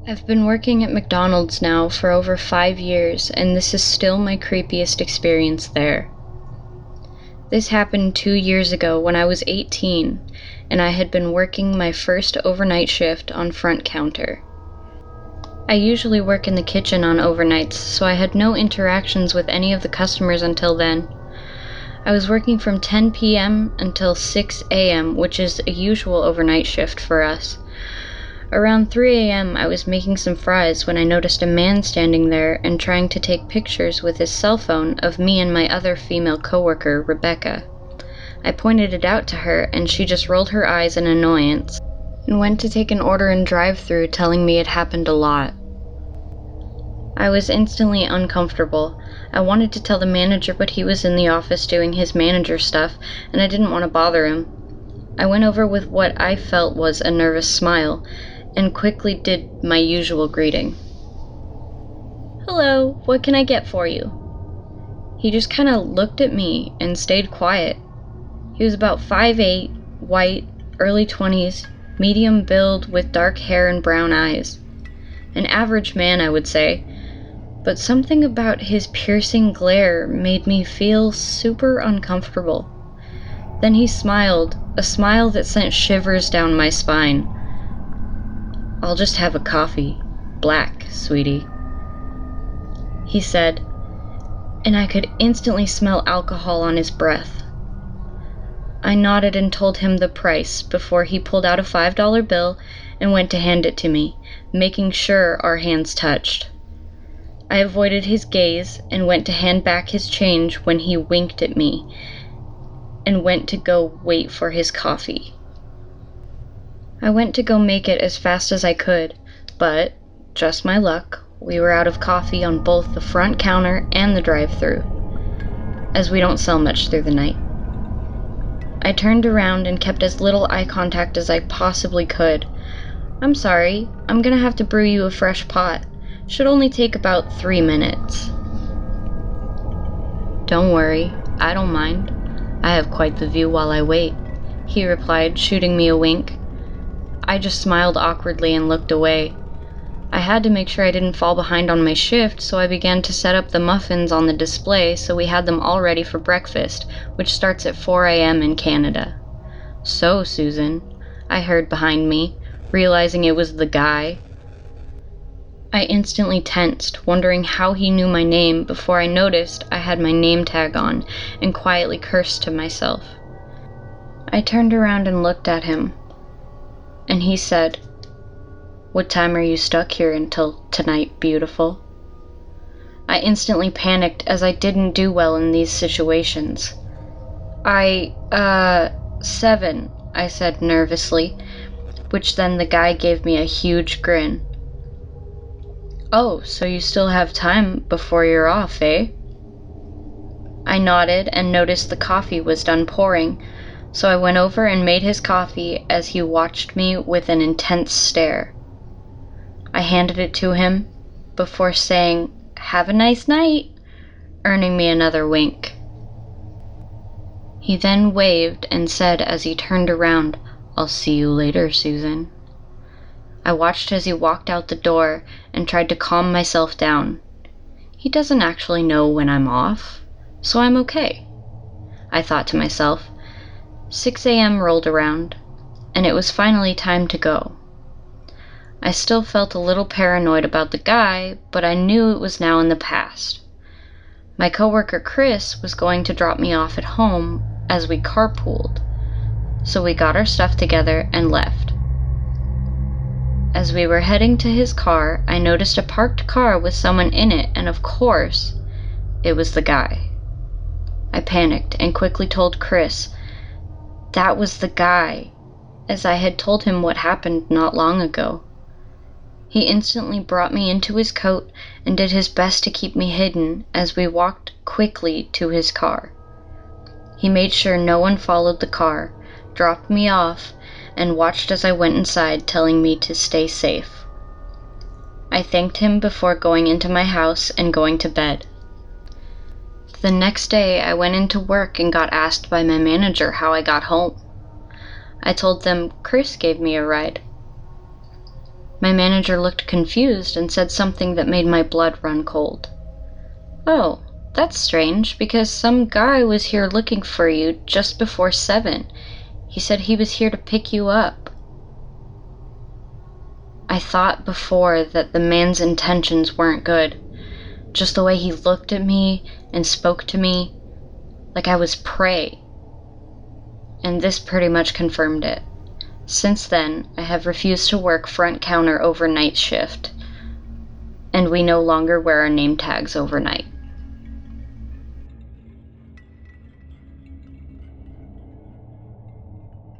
I've been working at McDonald's now for over 5 years, and this is still my creepiest experience there. This happened 2 years ago when I was 18, and I had been working my first overnight shift on front counter. I usually work in the kitchen on overnights, so I had no interactions with any of the customers until then. I was working from 10 p.m. until 6 a.m., which is a usual overnight shift for us. Around 3 a.m. I was making some fries when I noticed a man standing there and trying to take pictures with his cell phone of me and my other female coworker, Rebecca. I pointed it out to her and she just rolled her eyes in annoyance and went to take an order in drive-thru, telling me it happened a lot. I was instantly uncomfortable. I wanted to tell the manager, but he was in the office doing his manager stuff, and I didn't want to bother him. I went over with what I felt was a nervous smile, and quickly did my usual greeting. "Hello, what can I get for you?" He just kind of looked at me and stayed quiet. He was about 5'8", white, early 20s, medium build with dark hair and brown eyes. An average man, I would say, but something about his piercing glare made me feel super uncomfortable. Then he smiled, a smile that sent shivers down my spine. "I'll just have a coffee. Black, sweetie," he said, and I could instantly smell alcohol on his breath. I nodded and told him the price before he pulled out a $5 bill and went to hand it to me, making sure our hands touched. I avoided his gaze and went to hand back his change when he winked at me and went to go wait for his coffee. I went to go make it as fast as I could, but, just my luck, we were out of coffee on both the front counter and the drive-thru, as we don't sell much through the night. I turned around and kept as little eye contact as I possibly could. "I'm sorry, I'm gonna have to brew you a fresh pot. Should only take about 3 minutes." "Don't worry, I don't mind. I have quite the view while I wait," he replied, shooting me a wink. I just smiled awkwardly and looked away. I had to make sure I didn't fall behind on my shift, so I began to set up the muffins on the display so we had them all ready for breakfast, which starts at 4 a.m. in Canada. "So, Susan," I heard behind me, realizing it was the guy. I instantly tensed, wondering how he knew my name before I noticed I had my name tag on and quietly cursed to myself. I turned around and looked at him, and he said, "What time are you stuck here until tonight, beautiful?" I instantly panicked as I didn't do well in these situations. 7, I said nervously, which then the guy gave me a huge grin. "Oh, so you still have time before you're off, eh?" I nodded and noticed the coffee was done pouring, so I went over and made his coffee as he watched me with an intense stare. I handed it to him before saying, "Have a nice night," earning me another wink. He then waved and said as he turned around, "I'll see you later, Susan." I watched as he walked out the door and tried to calm myself down. He doesn't actually know when I'm off, so I'm okay, I thought to myself. 6 a.m. rolled around, and it was finally time to go. I still felt a little paranoid about the guy, but I knew it was now in the past. My coworker Chris was going to drop me off at home as we carpooled, so we got our stuff together and left. As we were heading to his car, I noticed a parked car with someone in it, and of course, it was the guy. I panicked and quickly told Chris that was the guy, as I had told him what happened not long ago. He instantly brought me into his coat and did his best to keep me hidden as we walked quickly to his car. He made sure no one followed the car, dropped me off, and watched as I went inside, telling me to stay safe. I thanked him before going into my house and going to bed. The next day, I went into work and got asked by my manager how I got home. I told them Chris gave me a ride. My manager looked confused and said something that made my blood run cold. "Oh, that's strange, because some guy was here looking for you just before 7. He said he was here to pick you up." I thought before that the man's intentions weren't good. Just the way he looked at me and spoke to me, like I was prey. And this pretty much confirmed it. Since then, I have refused to work front counter overnight shift, and we no longer wear our name tags overnight.